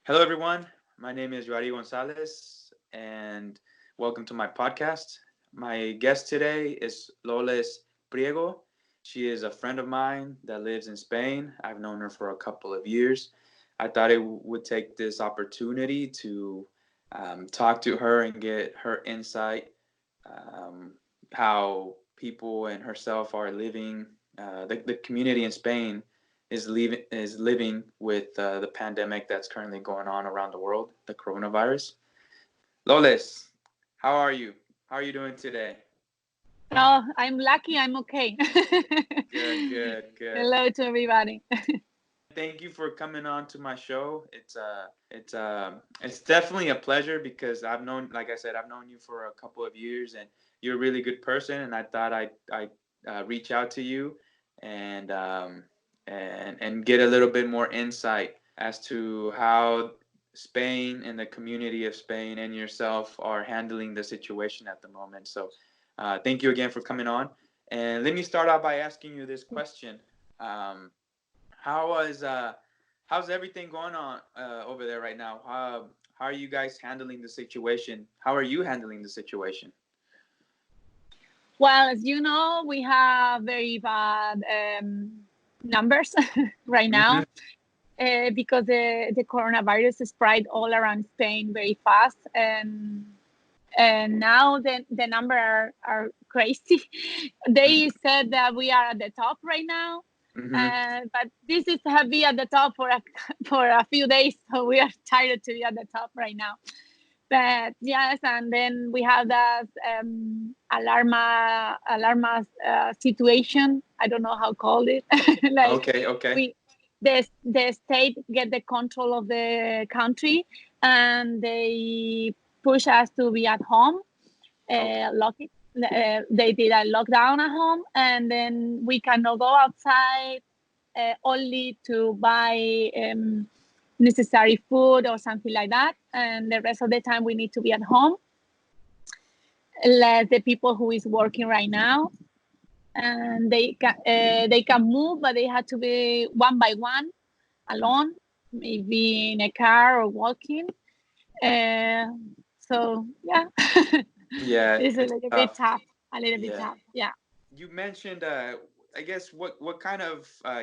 Hello, everyone. My name is Yari Gonzalez, and welcome to my podcast. My guest today is Loles Priego. She is a friend of mine that lives in Spain. I've known her for a couple of years. I thought it would take this opportunity to talk to her and get her insight, um, how people and herself are living, the community in Spain is living with the pandemic that's currently going on around the world, the coronavirus. Loles, how are you? How are you doing today? Oh, I'm lucky. I'm okay. Good, good, good. Hello to everybody. Thank you for coming on to my show. It's definitely a pleasure because like I said, I've known you for a couple of years, and you're a really good person. And I thought I reach out to you and and get a little bit more insight as to how Spain and the community of Spain and yourself are handling the situation at the moment. So, thank you again for coming on. And let me start out by asking you this question. Um, how how's everything going on over there right now? How are you guys handling the situation? How are you handling the situation? Well, as you know, we have very bad numbers right Hmm. now because the coronavirus spread all around Spain very fast, and now the number are crazy. They said that we are at the top right now, Hmm. but this is have been at the top for for a few days, so we are tired to be at the top right now. But yes, and then we have that alarma situation. I don't know how to call it. Like Okay, okay. we, the state get the control of the country, and they push us to be at home. Okay. Lock it. They did a lockdown at home, and then we cannot go outside only to buy necessary food or something like that. And the rest of the time, we need to be at home, less the people who is working right now. And they can move, but they have to be one by one, alone, maybe in a car or walking. Uh, so yeah, Yeah, it's a it's little bit tough. tough. A little bit Yeah. tough. Yeah. You mentioned, I guess, what kind of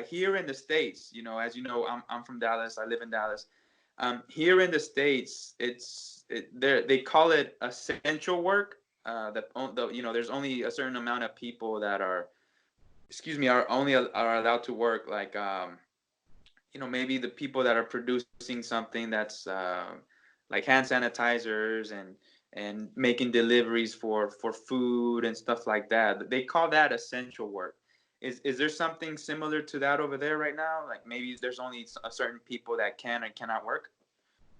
here in the States, as you know, I'm from Dallas. I live in Dallas. Here in the States, they call it essential work. There's only a certain amount of people that are, excuse me, are allowed to work. Like, maybe the people that are producing something that's like hand sanitizers and making deliveries for food and stuff like that. They call that essential work. Is there something similar to that over there right now? Like maybe there's only a certain people that can and cannot work.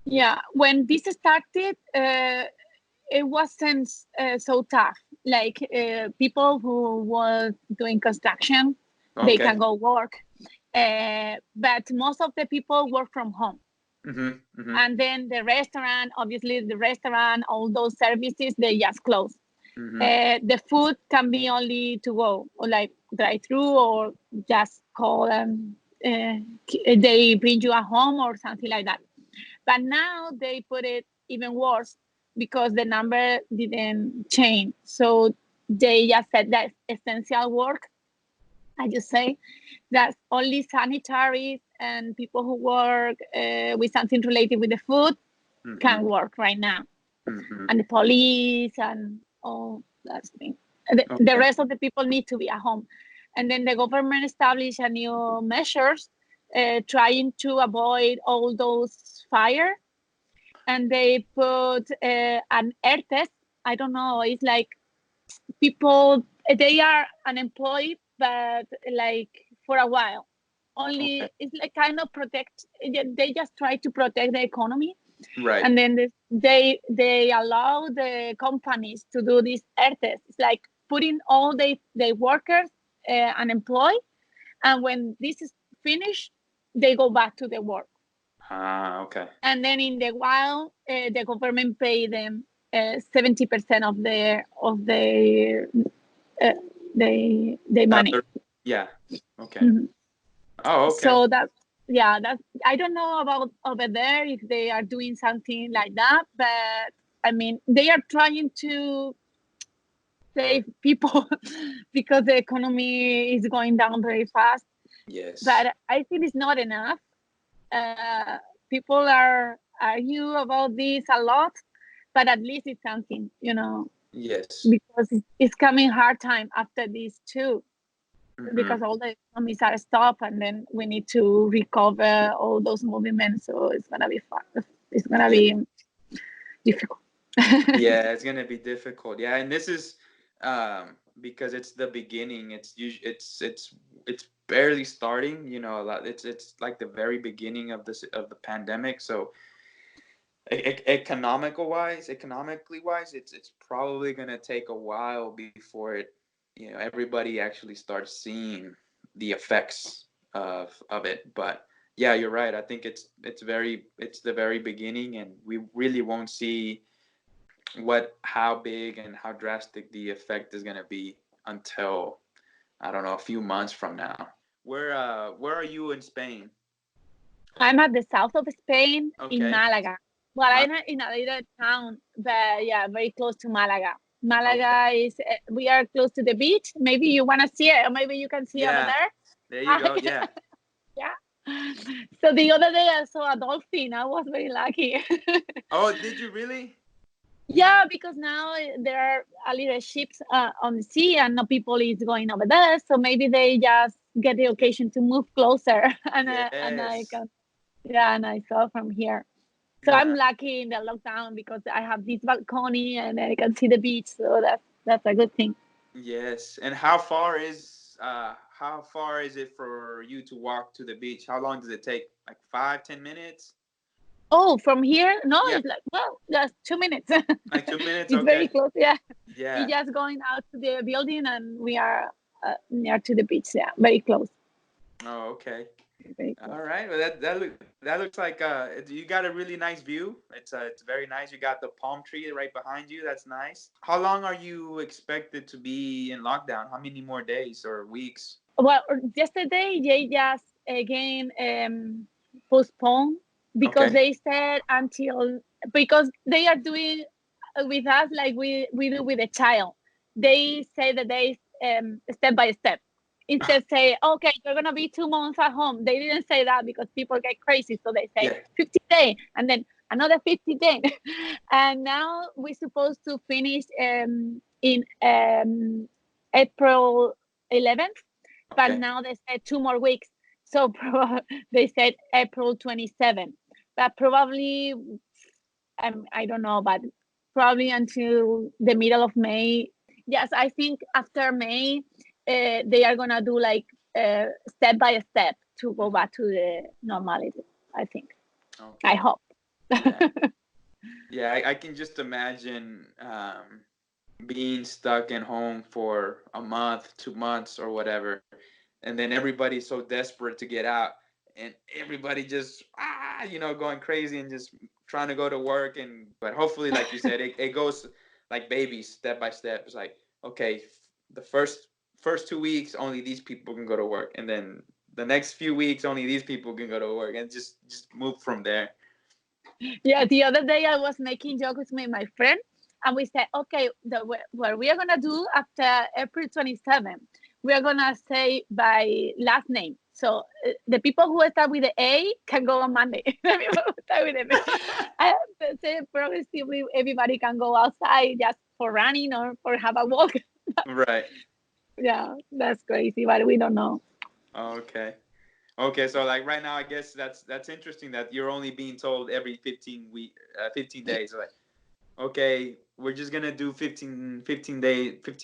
Yeah. When this started, it wasn't so tough. Like people who were doing construction, they Okay. can go work. But most of the people work from home. Mhm. Mhm. And then the restaurant, obviously, the restaurant, all those services, they just close. Mhm. The food can be only to go, or like drive through, or just call and they bring you at home or something like that. But now they put it even worse because the number didn't change. So they just said that essential work, I just say that only sanitaries and people who work with something related with the food can Mhm. work right now. Mhm. And the police and all that thing. The Okay. rest of the people need to be at home. And then the government established a new measures trying to avoid all those fire, and they put an air test. I don't know. It's like people they are unemployed, but like for a while. Okay. Only it's like kind of protect. They just try to protect the economy, Right. and then they allow the companies to do this air test. It's like putting all the workers unemployed, and when this is finished, they go back to the work. Ah. Okay. And then in the while the government pay them 70% uh, the money. Yeah. Okay. Mhm. Oh. Okay. So that yeah, that's, I don't know about over there if they are doing something like that, but I mean, they are trying to save people because the economy is going down very fast. Yes. But I think it's not enough. Uh, People are argue about this a lot, but at least it's something, Yes. because it's coming hard time after this too, Hmm. because all the economies are stopped, and then we need to recover all those movements. So it's gonna be fun. It's gonna Yeah. be difficult. Yeah, it's gonna be difficult. Yeah, and this is because it's the beginning. It's usually it's barely starting. You know, a lot. It's like the very beginning of this of the pandemic. So economically wise, it's probably gonna take a while before it, everybody actually starts seeing the effects of it. But yeah, you're right. I think it's the very beginning, and we really won't see how big and how drastic the effect is gonna be until, I don't know, a few months from now. Where are you in Spain? I'm at the south of Spain in Okay. Malaga. Well, Ma- I'm in a little town, but yeah, very close to Malaga. okay. Malaga is, we are close to the beach. Maybe you want to see it, or maybe you can see over Yeah. there. There you go. Yeah. Yeah. So the other day I saw a dolphin. I was very lucky. Oh, did you really? Yeah, because now there are a little ships on the sea, and no people is going over there. So maybe they just get the occasion to move closer, and I Yes. can, yeah, and I saw from here. So I'm Nah. lucky in the lockdown because I have this balcony and I can see the beach. So that's a good thing. Yes. And how far is it for you to walk to the beach? How long does it take? Like 5, 10 minutes? Oh, from here? No, Yeah. it's like, well, just 2 minutes. Like 2 minutes? It's very Okay. close. Yeah. It's Yeah. just going out to the building and we are near to the beach. Yeah. Very close. Oh, okay. Very close. All right. Well, that looks like you got a really nice view. It's very nice. You got the palm tree right behind you. That's nice. How long are you expected to be in lockdown? How many more days or weeks? Well, yesterday they just again postponed because Okay. they said until, because they are doing with us like we do with a child. They say that they step by step. Instead say, okay, you're gonna be 2 months at home. They didn't say that because people get crazy. So they say Yeah. 50 days and then another 50 days. And now we're supposed to finish in April 11th, but Okay. now they said 2 more weeks. So they said April 27th, but probably, I don't know, but probably until the middle of May. Yes, I think after May, they are gonna do like step by step to go Mhm. back to the normality. I think. I Okay. hope. Yeah. Yeah. I can just imagine being stuck in home for a month, 2 months, or whatever, and then everybody's so desperate to get out, and everybody just going crazy and just trying to go to work. And but hopefully, like you said, it goes like babies, step by step. It's like, okay, the first 2 weeks only these people can go to work, and then the next few weeks only these people can go to work, and just move from there. Yeah, the other day I was making jokes with my friend, and we said, okay, what we are gonna do after April 27th, we are gonna say by last name. So the people who start with the A can go on Monday. The people who start with the B. I have to say progressively everybody can go outside just for running or for have a walk. Right. Yeah, that's crazy, but we don't know. Okay. Okay, so like right now, I guess that's interesting that you're only being told every 15 days. Like, okay, we're just gonna do 15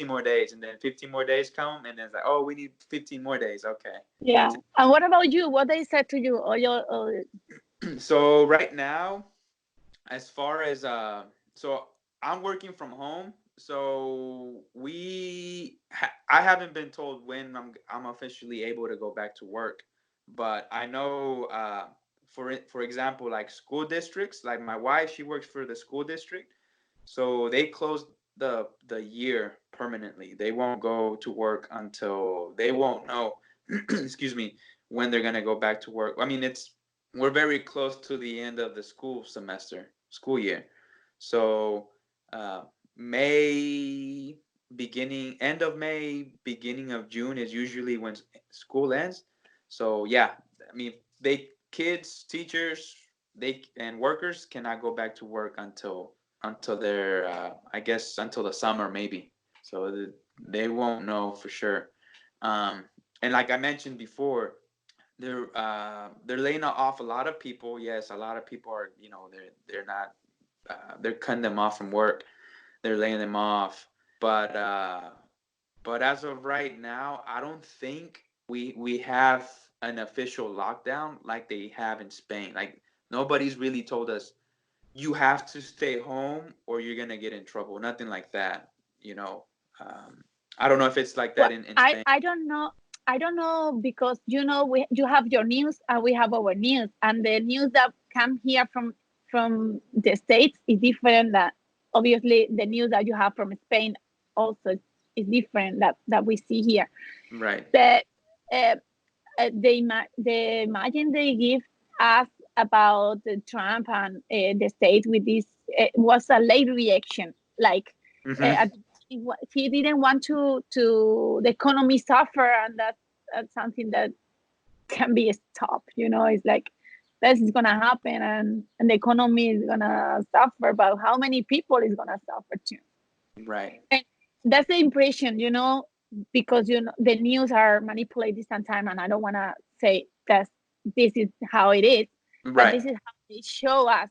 more days, and then 15 more days come, and then it's like, oh, we need 15 more days. Okay, Yeah. that's And what about you? What they said to you or your it. So right now, as far as so I'm working from home, so I haven't been told when I'm officially able to go back to work, but I know for example, like school districts, like my wife, she works for the school district, so they closed the year permanently. They won't go to work until they won't know excuse me, when they're gonna go back to work. I mean, we're very close to the end of the school year. So uh, May, end of May, beginning of June is usually when school ends. So yeah, I mean, kids, teachers, and workers cannot go back to work until they're I guess until the summer maybe. So they won't know for sure. Um, and like I mentioned before, they're laying off a lot of people. Yes, a lot of people are, they're not they're cutting them off from work. They're laying them off. But as of right now, I don't think we have an official lockdown like they have in Spain. Like nobody's really told us you have to stay home or you're gonna get in trouble. Nothing like that. You know, um, I don't know if it's like that Well, in I Spain. I don't know. I don't know because you have your news and we have our news, and the news that come here from the states is different. That obviously the news that you have from Spain also is different that we see here. Right. But uh, the imagine they give us about Trump and the state with this was a late reaction. Like Hmm. he didn't want to the economy suffer, and that's something that can be stopped. It's like this is gonna happen, and the economy is gonna suffer. But how many people is gonna suffer too? Right. And that's the impression, because the news are manipulated sometimes, and I don't want to say that this is how it is, but Right. this is how they show us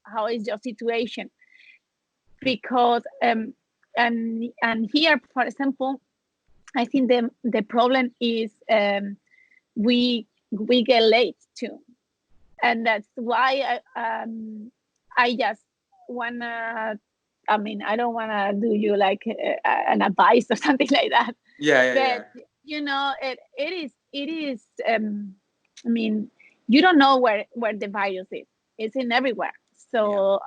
how is your situation. Because and here, for example, I think the problem is we get late too, and that's why I just wanna. I mean, I don't wanna do you like an advice or something like that, Yeah, yeah, but yeah. it is. I mean, you don't know where the virus is. It's in everywhere. Yeah. So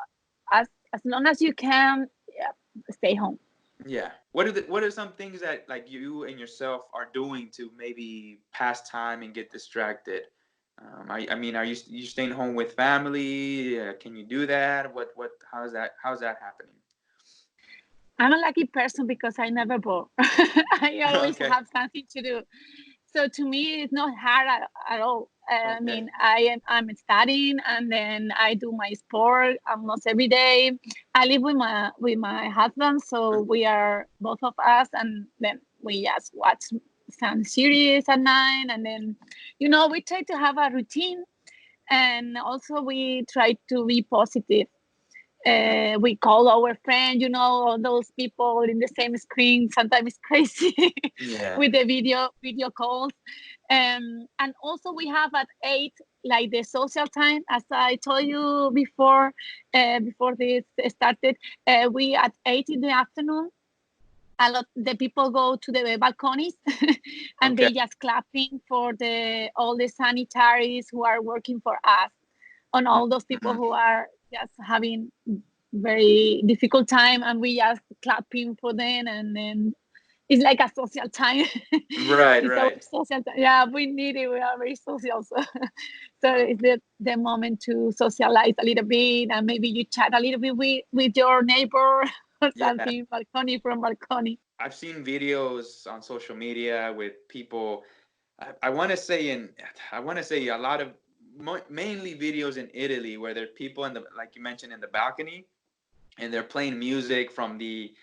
as long as you can, yeah, stay home. Yeah. What are some things that like you and yourself are doing to maybe pass time and get distracted? I mean, are you staying home with family? Can you do that? How's that happening? I'm a lucky person because I never bore. I always Okay. have something to do. So to me, it's not hard at all. I Okay. mean, I'm studying, and then I do my sport almost every day. I live with my husband, so we are both of us, and then we just watch some series at night, and then we try to have a routine, and also we try to be positive. We call our friend, all those people in the same screen. Sometimes it's crazy Yeah. with the video calls. And also we have at 8 like the social time, as I told you before this started. We at 8 in the afternoon. A lot the people go to the balconies and Okay. they just clapping for the all the sanitaries who are working for us, on all those people Mhm. who are just having very difficult time, and we just clapping for them, and then it's like a social time. Right, It's our right. social time. Yeah, we need it. We are very social, so it's Okay. the moment to socialize a little bit, and maybe you chat a little bit with your neighbor or Yeah. something, balcony from balcony. I've seen videos on social media with people. I want to say I want to say a lot of mainly videos in Italy where there's people in the like you mentioned in the balcony and they're playing music from the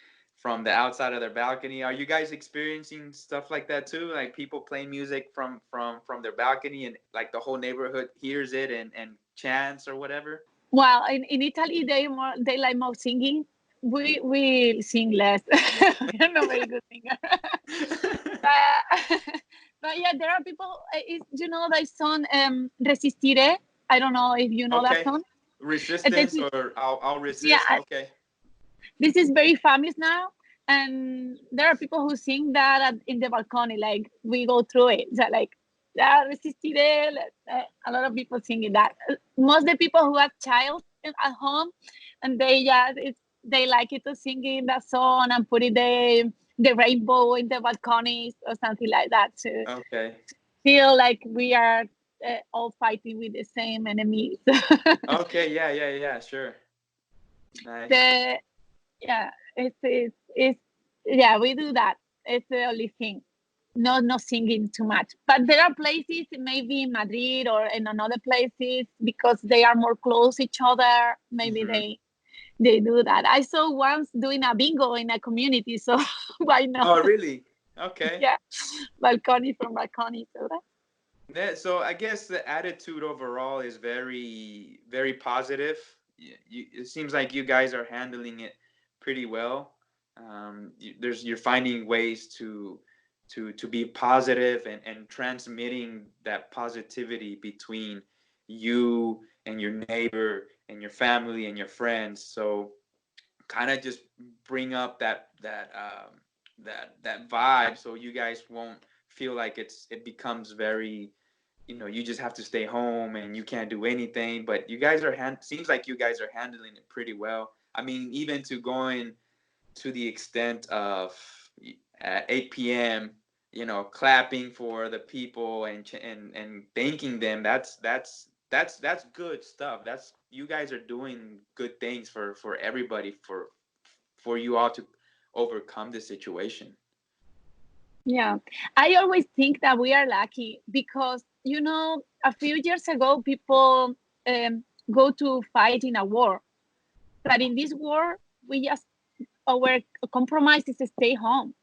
outside of their balcony. Are you guys experiencing stuff like that too? Like people playing music from their balcony and like the whole neighborhood hears it and chants or whatever? Well, in Italy, they like more singing. We sing less. We are not very good singer. but, but yeah, there are people. That song "Resistiré." I don't know if you know that Okay. song. This Resistance is, or I'll yeah, resist. Okay. this is very famous now, and there are people who sing that in the balcony. Like we go through it. So like, "Yeah, resistiré." A lot of people singing that. Most of the people who have child at home, and they like it to singing that song and put it the rainbow in the balconies or something like that. So Okay. feel like we are all fighting with the same enemies. Okay, yeah, yeah, yeah, sure. Nice. the Yeah, it's yeah, we do that. It's the only thing. Not singing too much, but there are places, maybe in Madrid or in another places, because they are more close each other. Maybe Hmm. they do that. I saw once doing a bingo in a community, so why not? Oh, really? Okay. Yeah, balcony from balcony. So that, So I guess the attitude overall is very, very positive. It seems like you guys are handling it pretty well. You're finding ways to be positive and transmitting that positivity between you and your neighbor and your family and your friends. So kind of just bring up that vibe, so you guys won't feel like it becomes very, you just have to stay home and you can't do anything. But you guys seems like you guys are handling it pretty well. I mean, even to going to the extent of at 8 p.m., clapping for the people and thanking them. That's good stuff. That's You guys are doing good things for everybody, for you all to overcome the situation. yeah, I always think that we are lucky because a few years ago people go to fight in a war, but in this war we just our compromise is to stay home.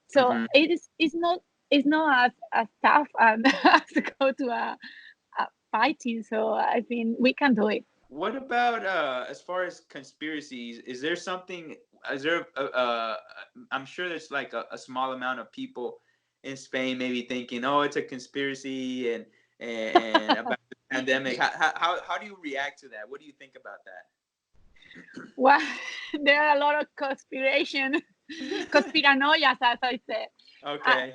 So Hmm. it's not as tough and as to go to a fighting. So I think we can do it. What about as far as conspiracies? Is there something? Is there? I'm sure there's like a small amount of people in Spain maybe thinking, "Oh, it's a conspiracy," and about the pandemic. How do you react to that? What do you think about Well, there are a lot of conspiranoias, as I said. I, Okay.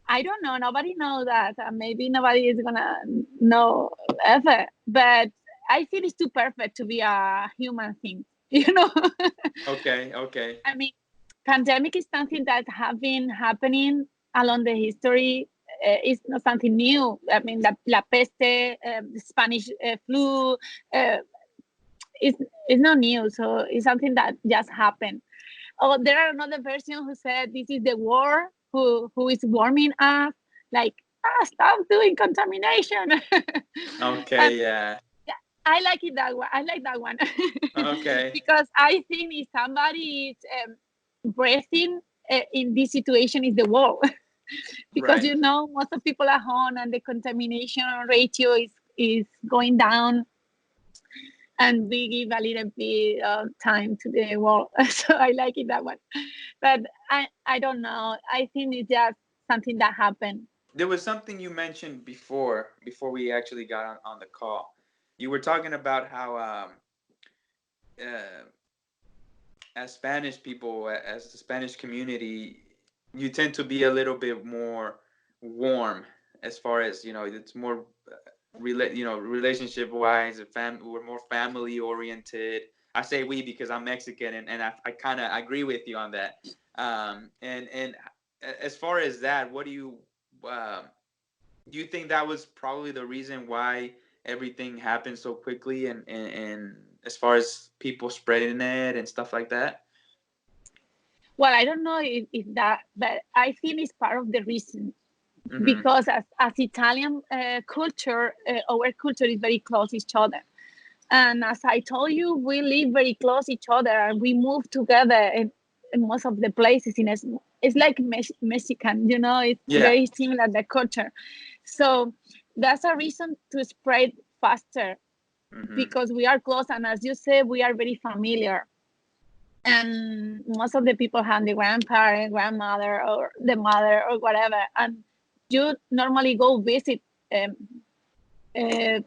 I don't know. Nobody knows that. Maybe nobody is gonna know ever. But I think it's too perfect to be a human thing. You know. Okay. Okay. I mean, pandemic is something that have been happening along the history. It's not something new. I mean, la peste, the Spanish flu, uh, is not new. So it's something that just happened. Oh, there are another version who said this is the war who is warming us, like, stop doing contamination. And Okay. Yeah. yeah, I like it that one. I like that one Okay. because I think if somebody is breathing in this situation is the war, because Right. most of people are home and the contamination ratio is going down, and we give a little bit of time to the world. So I like it that one. But I don't know. I think it's just something that happened. There was something you mentioned before we actually got on the call. You were talking about how uh, as Spanish people, as the Spanish community, you tend to be a little bit more warm, as far as it's more relationship wise. We're more family oriented. I say we because I'm Mexican, and I kind of agree with you on that. And as far as that, what um, do you think that was probably the reason why everything happened so quickly, and as far as people spreading it and stuff like that? Well, I don't know if that, but I think it's part of the reason, Mm-hmm. because as Italian culture, our culture is very close each other. And as I told you, we live very close each other and we move together in most of the places. It's like Mexican, it's Yeah. very similar, the culture. So that's a reason to spread faster, Mm-hmm. because we are close. And as you said, we are very familiar. And most of the people have the grandparent, grandmother, or the mother, or whatever. And you normally go visit um, uh,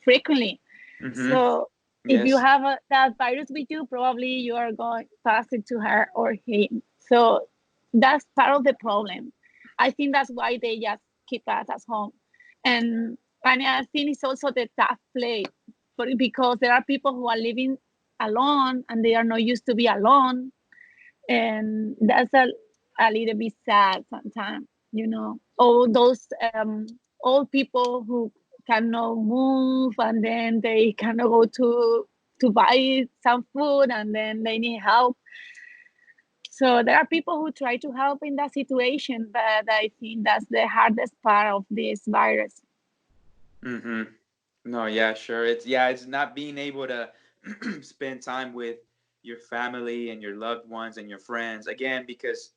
frequently. Mm-hmm. So if you Yes. have that virus with you, probably you are going to pass it to her or him. So that's part of the problem. I think that's why they just keep us at home. And I think it's also the tough play, because there are people who are living alone and they are not used to be alone. And that's a little bit sad sometimes. All those old people who cannot move, and then they cannot go to buy some food, and then they need help. So there are people who try to help in that situation, but I think that's the hardest part of this virus. Mm-hmm. No, yeah, sure. It's not being able to spend time with your family and your loved ones and your friends again because,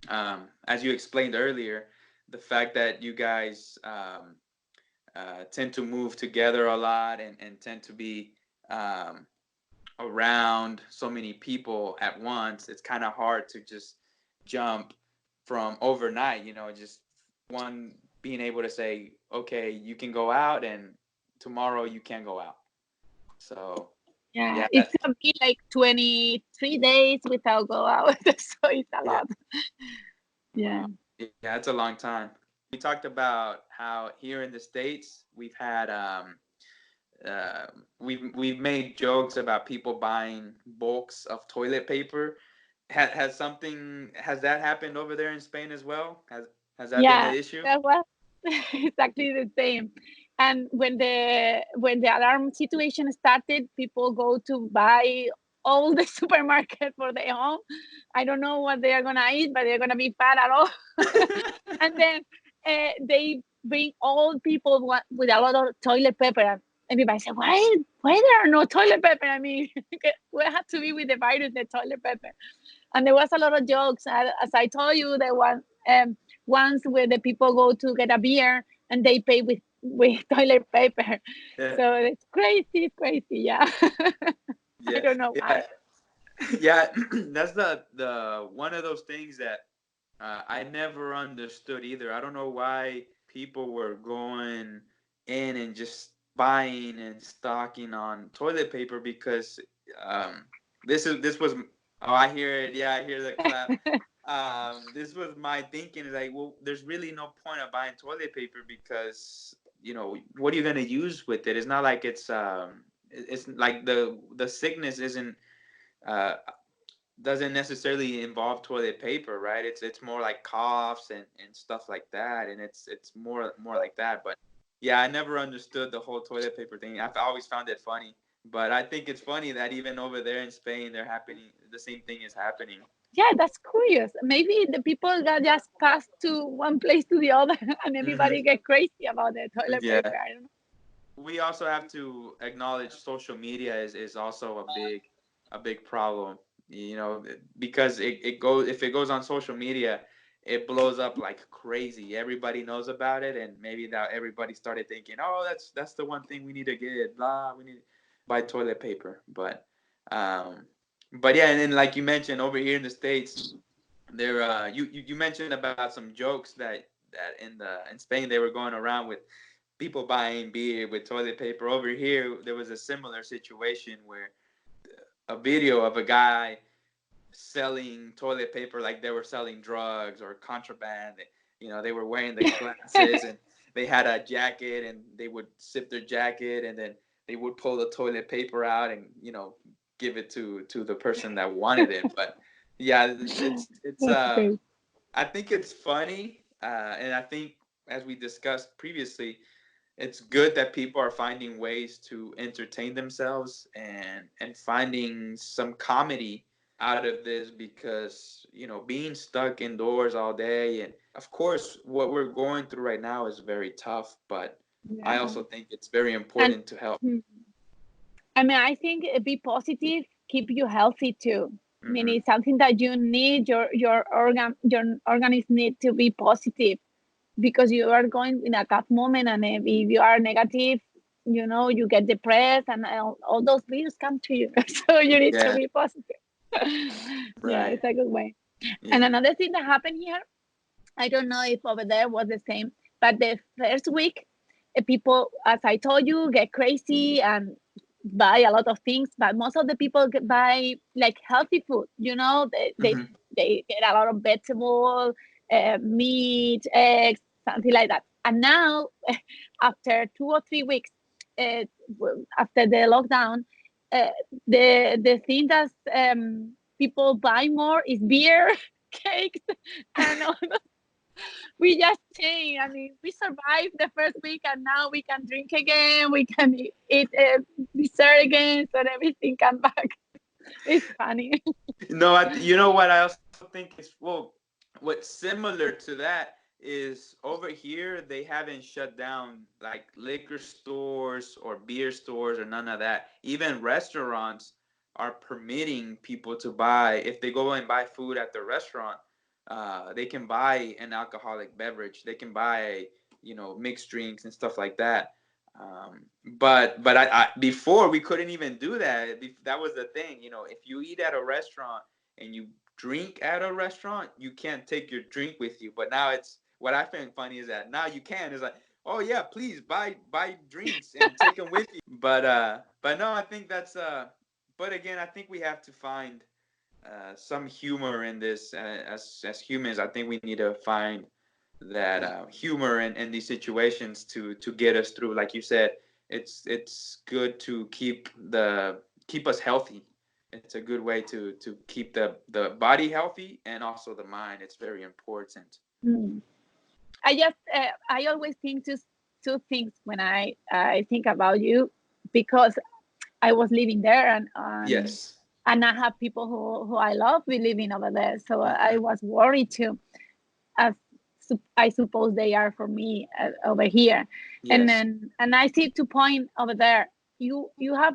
as you explained earlier, the fact that you guys tend to move together a lot and tend to be um, around so many people at once, it's kind of hard to just jump from overnight, just one being able to say, okay, you can go out and tomorrow you can go out. So, Yeah, yeah, it's gonna be like 23 days without go out, so it's a yeah. lot. Yeah. Wow. Yeah, it's a long time. We talked about how here in the States we've had we've made jokes about people buying bulks of toilet paper. Has that happened over there in Spain as well? Has that been an Yeah, issue? that was exactly the same. And when the alarm situation started, people go to buy all the supermarket for their home. I don't know what they are gonna eat, but they're gonna be fat at all. And then they bring all people with a lot of toilet paper. And everybody said, why there are no toilet paper? I mean, we have to be with the virus, the toilet paper. And there was a lot of jokes. As I told you, there was once where the people go to get a beer and they pay with toilet paper. Yeah, So it's crazy. Yeah. I yeah, don't know yeah, why. yeah. That's the one of those things that I never understood either. I don't know why people were going in and just buying and stocking on toilet paper because um, this was I hear it. Yeah, I hear the clap. This was my thinking. Like, well, there's really no point of buying toilet paper because what are you gonna use with it? It's not like it's like the sickness isn't uh, doesn't necessarily involve toilet paper, right? It's more like coughs and stuff like that, and it's more like that. But yeah, I never understood the whole toilet paper thing. I've always found it funny, but I think it's funny that even over there in Spain, the same thing is happening. Yeah, that's curious. Maybe the people got just passed to one place to the other, and everybody Hmm. get crazy about the toilet Yeah, paper. I don't know. we also have to acknowledge social media is also a big problem, because it goes if it goes on social media, it blows up like crazy. Everybody knows about it, and maybe that everybody started thinking, oh, that's the one thing we need to get, blah, we need to buy toilet paper. Um but yeah, and then like you mentioned over here in the States, there you mentioned about some jokes that in Spain they were going around with people buying beer with toilet paper. Over here, there was a similar situation where a video of a guy selling toilet paper like they were selling drugs or contraband. They were wearing the glasses and they had a jacket and they would sip their jacket and then they would pull the toilet paper out and give it to the person that wanted it. But yeah, it's That's great. I think it's funny, and I think as we discussed previously, it's good that people are finding ways to entertain themselves and finding some comedy out of this because being stuck indoors all day, and of course what we're going through right now is very tough, but I Yeah. also think it's very And important to help. hmm, I mean, I think be positive, keep you healthy too. I mean, Hmm. it's something that you need. Your organism need to be positive because you are going in a tough moment, and if you are negative, you get depressed, and all those virus come to you. So you need to Yeah, be positive. Yeah, right. it's a good way. And Yeah. another thing that happened here, I don't know if over there was the same, but the first week, people, as I told you, get crazy and buy a lot of things. But most of the people buy like healthy food. They they, Hmm. they get a lot of vegetable, meat, eggs, something like that. And now, after 2 or 3 weeks, uh, after the lockdown, uh, the thing that people buy more is beer, cakes, and all. We just change. I mean, we survived the first week, and now we can drink again. We can eat dessert again, so everything come back. It's funny. No, you know what I also think is, well, what's similar to that is over here they haven't shut down like liquor stores or beer stores or none of that. Even restaurants are permitting people to buy, if they go and buy food at the restaurant, they can buy an alcoholic beverage. They can buy, mixed drinks and stuff like that. But I before we couldn't even do that. That was the thing. If you eat at a restaurant and you drink at a restaurant, you can't take your drink with you. But now it's, what I find funny is that now you can. It's like, oh yeah, please buy drinks and take them with you. But no, I think that's But again, I think we have to find some humor in this. As humans, I think we need to find that humor in these situations to get us through. Like you said, it's good to keep us healthy. It's a good way to keep the body healthy and also the mind. It's very important. Mm. I always think two things when I think about you, because I was living there, Yes. and I have people who I love be living over there. So I Hmm. was worried too, as I suppose they are for me over here. Yes. And I see 2 point over there. You have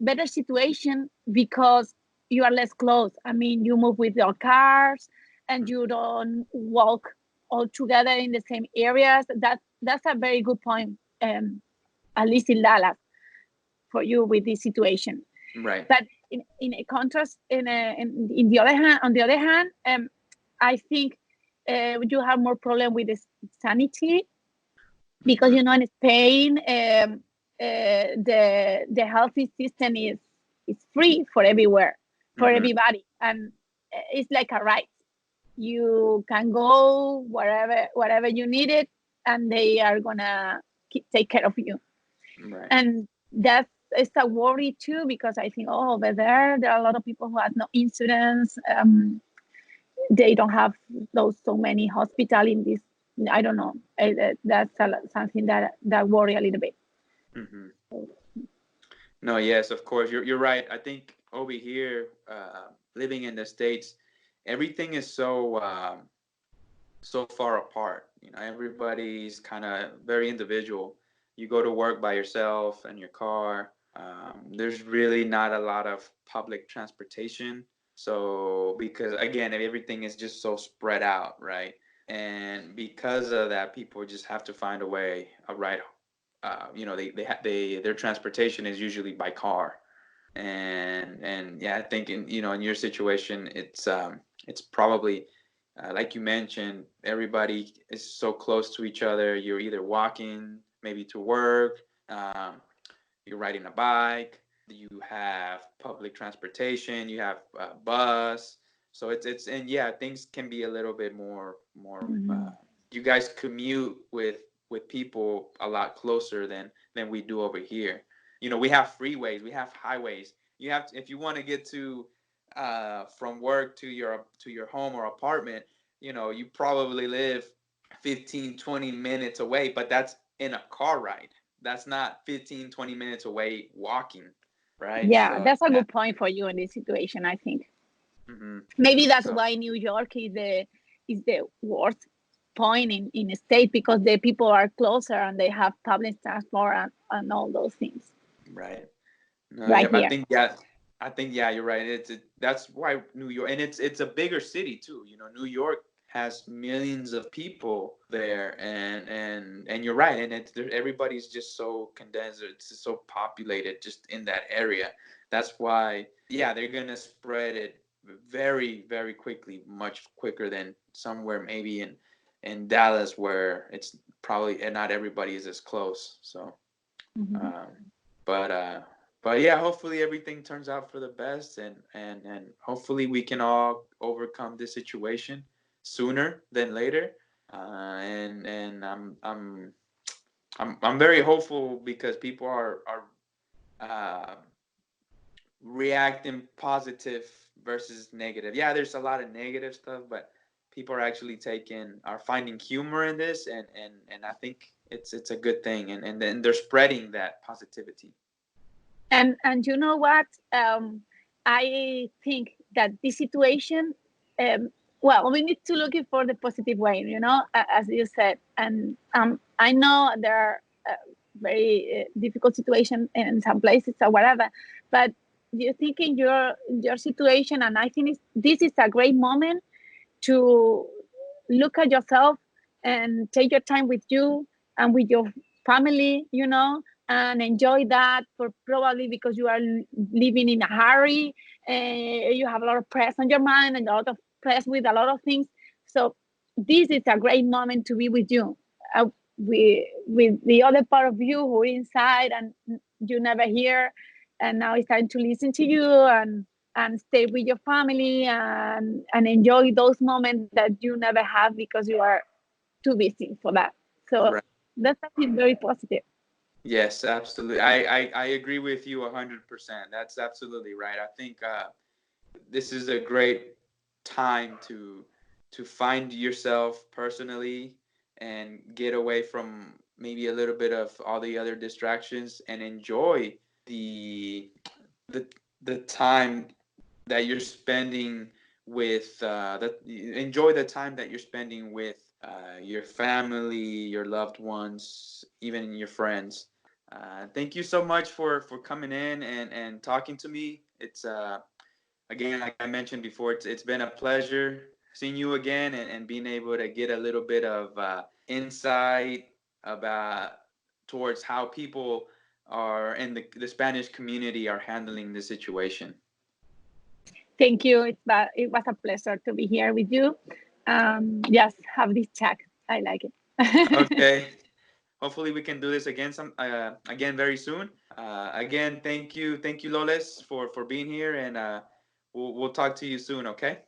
better situation because you are less close. I mean, you move with your cars, and you don't walk all together in the same areas. That's a very good point. At least in Dallas, for you with this situation. Right. But in a contrast, in the other hand, on the other hand, I think you have more problem with the sanity, because Hmm. in Spain, the healthy system is free for everywhere, for Hmm. everybody, and it's like a right. You can go wherever you need it, and they are gonna take care of you. Right. And that's it's a worry too, because I think, oh, over there are a lot of people who have no insurance. They don't have those so many hospital in this. I don't know. That's something that worry a little bit. Hmm. No, yes, of course. You're right. I think over here, living in the States, everything is so far apart. Everybody's kind of very individual. You go to work by yourself in your car. There's really not a lot of public transportation. So, because again, everything is just so spread out, right? And because of that, people just have to find a way, a right. Their transportation is usually by car, and yeah, I think in your situation, it's probably like you mentioned, everybody is so close to each other. You're either walking maybe to work, um, you're riding a bike, you have public transportation, you have bus. So it's and yeah, things can be a little bit more. Mm-hmm. You guys commute with people a lot closer than we do over here. We have freeways, we have highways. You have to, if you want to get to from work to your home or apartment, you probably live 15-20 minutes away, but that's in a car ride. That's not 15-20 minutes away walking, right? Yeah, So that's a yeah. good point for you in this situation. I think Hmm. maybe that's So why New York is the worst point in a state, because the people are closer and they have public transport and all those things right. No, right yeah, but here. I think yeah, you're right. That's why New York, and it's a bigger city too. New York has millions of people there, and you're right, and everybody's just so condensed. It's just so populated just in that area. That's why yeah, they're gonna spread it very very quickly, much quicker than somewhere maybe in Dallas where it's probably and not everybody is as close. So. Mhm. Um, but uh, but yeah, hopefully everything turns out for the best, and hopefully we can all overcome this situation sooner than later. And I'm very hopeful because people are reacting positive versus negative. Yeah, there's a lot of negative stuff, but people are actually are finding humor in this, and I think it's a good thing, and then they're spreading that positivity. And you know what? I think that this situation, um, well, we need to look it for the positive way, as you said. And I know there are very difficult situations in some places or whatever, but you think in your situation, and I think this is a great moment to look at yourself and take your time with you and with your family, and enjoy that, for probably because you are living in a hurry, you have a lot of press on your mind and a lot of press with a lot of things. So this is a great moment to be with you, with the other part of you who are inside and you never hear, and now it's time to listen to you and stay with your family and enjoy those moments that you never have because you are too busy for that. So Right. that's something very positive. Yes, absolutely. I agree with you 100%. That's absolutely right. I think this is a great time to find yourself personally and get away from maybe a little bit of all the other distractions and enjoy the the the time that you're spending with enjoy the time that you're spending with your family, your loved ones, even your friends. Thank you so much for coming in and talking to me. It's again, like I mentioned before, it's been a pleasure seeing you again and being able to get a little bit of insight about towards how people are in the Spanish community are handling the situation. Thank you. It was a pleasure to be here with you. Just have this chat. I like it. Okay. Hopefully we can do this again again very soon. Again, thank you, Loles, for being here, and we'll talk to you soon. Okay.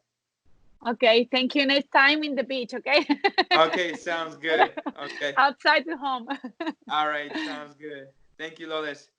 Okay. Thank you. Next time in the beach. Okay. Okay, sounds good. Okay. Outside the home. All right, sounds good. Thank you, Loles.